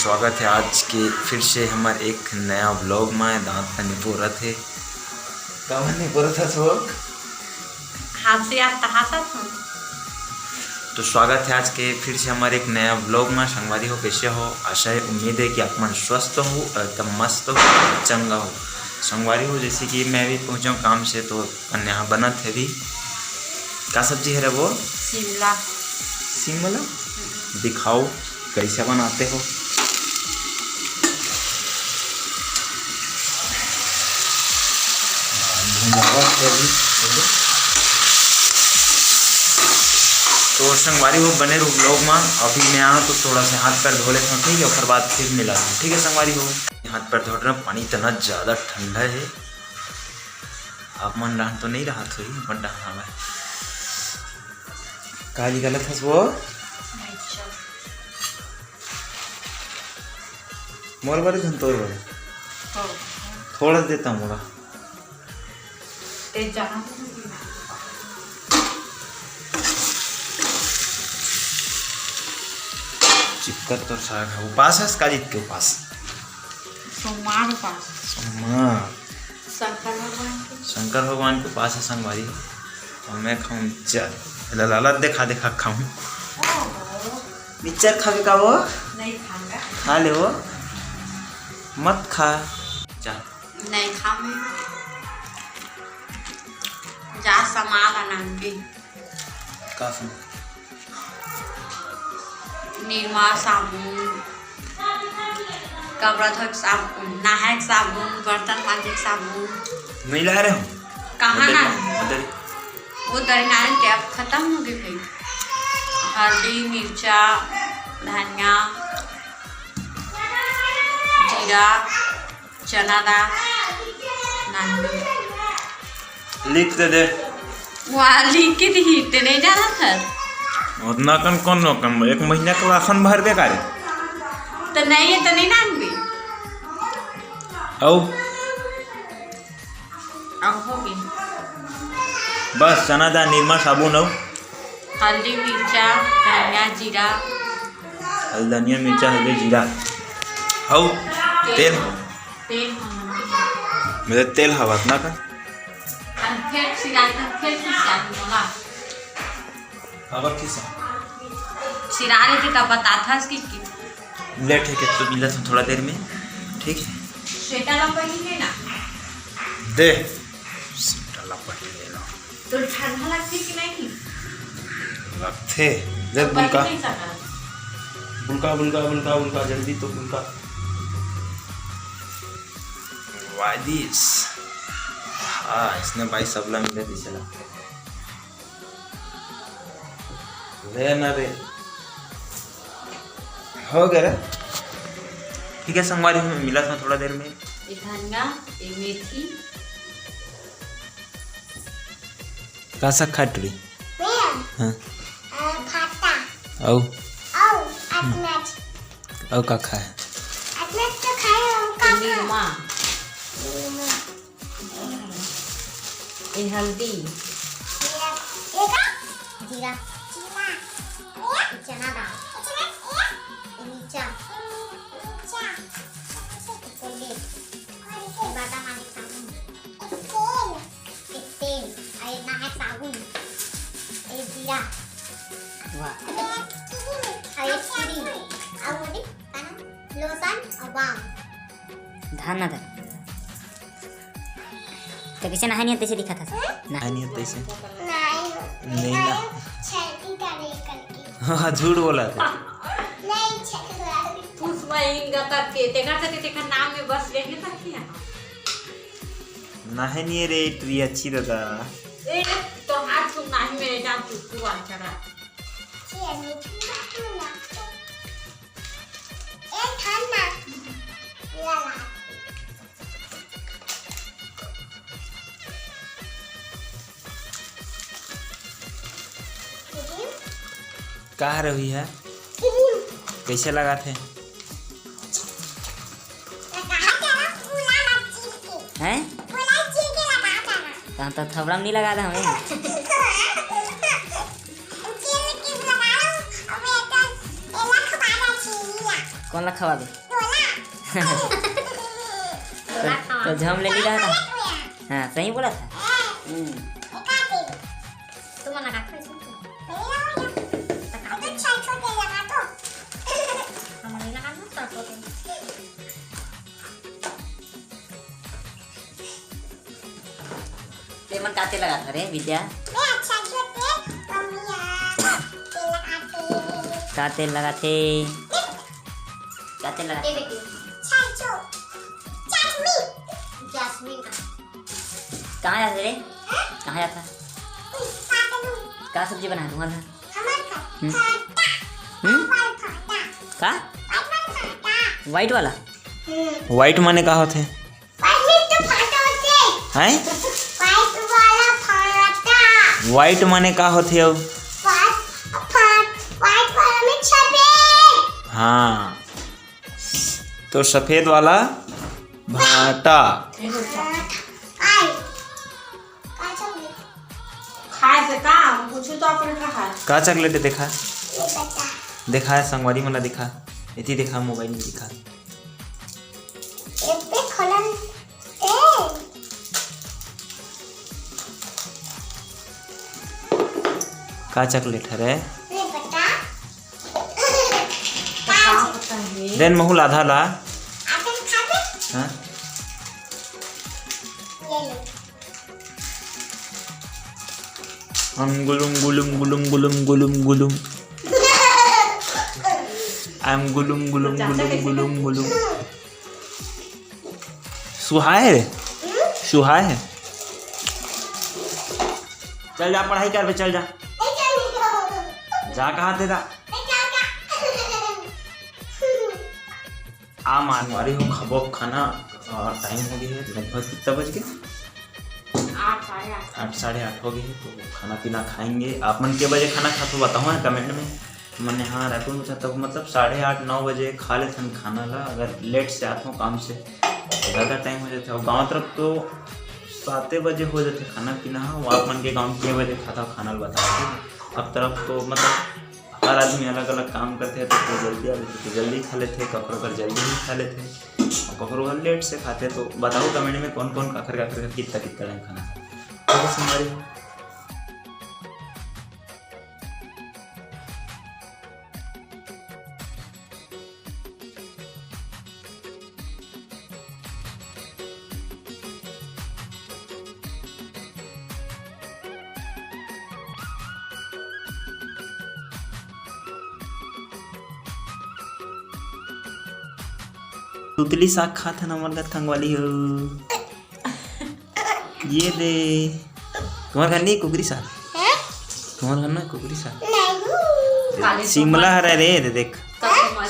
स्वागत है आज के फिर से हमारे एक नया व्लॉग में। दांत का निपोरत है कहाँ निपोरत है सब हाथ से आप तहासा था। तो स्वागत है आज के फिर से हमारे एक नया व्लॉग में। संगवारी हो, कैसे हो? आशा है, उम्मीद है कि आप मन स्वस्थ हो, एकदम मस्त हो, चंगा हो। संगवारी हो, जैसे कि मैं भी पहुँचा हूँ काम से, तो यहाँ बनत है भी। क्या सब्जी है रे वो? शिमला। शिमला? दिखाओ कैसे बनाते हो। तो संगवारी हो, बने रहो व्लॉग में। अभी मैं आया तो थोड़ा सा हाथ पैर धो लेता हूँ, ठीक है? और बाद फिर मिला हूँ, ठीक है संगवारी हो? हाथ पैर धो रहा, पानी इतना ज़्यादा ठंडा है। आप मन रहा तो नहीं रहा थोड़ी बड़ा। हाँ काली गलत है वो मोर बारे धन तोड़ बारे थोड़ा देता हूँ मोड़ा चिपकत तो साग है। उपास है काजित के उपास सोमवार उपास। सोमवार शंकर भगवान के पास है संगवारी। और मैं खाऊं चल लाला देखा देखा खाऊं। मिक्सचर खावे का वो नहीं खाऊंगा। खा ले वो मत खा जा नहीं खाऊंगी। जा सामान आनंदी काफी निरमा साबुन, कपड़ा धोए साबुन, नहाए साबुन, बर्तन मांजे साबुन। नहीं ला रहे हो कहाँ ना उधर वो दरनान के अब खत्म हो गई भाई। हल्दी, मिर्चा, धनिया, जीरा, चना दाल, लिख दे वहाँ लिख के दी ते नहीं जाना था। उतना कन कौन कन एक महीना का राशन भर बेकार तो नहीं है तो नहीं नान भी आओ अब होगी। बस चना दाल, निरमा, साबुन हो, हल्दी, मिर्चा, धनिया, जीरा, धनिया, मिर्चा, हल्दी, जीरा हो, तेल तेल मेरे तेल हवा ना का फिर सिरा होगा। हवा किसा सिरा रही तब बता था इसकी लेट है कि तो मिला तो थोड़ा देर में, ठीक है? स्वेटर लपेटी है ना दे सीटा लपेट ले लो। तो ठंडा लगती कि नहीं? लगते दे बुलका नहीं सका। बुलका बुलका बुलका बुलका जल्दी तो बुलका वादिस। हाँ इसने भाई सबला मिले दी चला ले ना रे हो गया रे, ठीक है संगवारी में मिला था थोड़ा देर में। ये धनिया, ये मेथी, का सा खटरी हाँ फाटा औ अटनट औ का खाए अटनट तो खाए हम का निरमा, ये हल्दी, ये का जीरा चना दाल मिर्चा बादाम आदि साबुन तेल और नहाए साबुन जीरा और चीनी और लोशन और बाम धान ना था तो कैसे नहानी है तैसे दिखा था ना नहीं तैसे नहीं नहीं ना छेदी करे करके हाँ झूठ बोला था नहीं छेदी उसमें करके देखा नाम में बस यही तक ही है। नहीं रे ट्री अच्छी रहता ए तो हाथ तुम नहीं मेरे जान तू अच्छा रहा। छेदी ना एक खाना ला कहाँ रही है? कैसे लगा थे? हैं तो थबड़ा में नहीं लगा था हमें। कौन ला खवा दे तोरा खावा तो झम ले ली रहा था हाँ सही बोला था तू मना का खाई हमारे लगा ना तो लेमन काते लगा था रे विद्या काते लगा थे काते लगा ये देखिए जैस्मीन का कहाँ जाते रे कहाँ जाता क्या सब्जी बना दूंगा का वाइट वाला व्हाइट माने का होते हैं व्हाइट माने का होते हो हाँ तो सफेद वाला भाटा खाए से काम कुछ तो अपने खा का चॉकलेट देखा देखा है संगवारी मला दिखा इतनी देखा मोबाइल में दिखा का चॉकलेट है रे देन महू आधा ला हाँ हम गुलुम गुलुम गुलुम गुलुम गुलुम गुलुम आई एम गुलुम गुलुम गुलुम गुलुम गुलुम सुहाए रे सुहाए है चल जा पढ़ाई कर बे चल जा जा कहाँ तेरा आ मान वाली हो खबो खाना टाइम हो गया है लगभग कितना बज गए 8 साढ़े 8 हो गए हैं तो खाना पीना खाएंगे आप मन के बजे खाना खा तो बताओ ना कमेंट में मैंने हाँ रायपुर में था मतलब 8:30 9 बजे खा लेते हैं खाना ला अगर लेट से आता हूँ काम से तो ज़्यादा टाइम हो जाता है गाँव तरफ तो 7 बजे हो जाते खाना पीना वो आप मन के गाँव 6 बजे खाता हूँ खाना बता अब तरफ तो मतलब हर आदमी अलग अलग काम करते हैं तो कोई जल्दी आ जाते तो जल्दी खा लेते ककरों पर जल्दी ही खा लेते और ककरों पर लेट से खाते तो बताओ कमेंट में कौन कौन काखर कितना टाइम खाना बस हमारी तुतली साग खाता ना मरगा थंग वाली हो ये दे तुम्हारे घर नहीं कुकरी साग तुम्हारे घर ना कुकरी साग शिमला हरा रे दे देख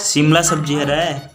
शिमला सब्जी हरा है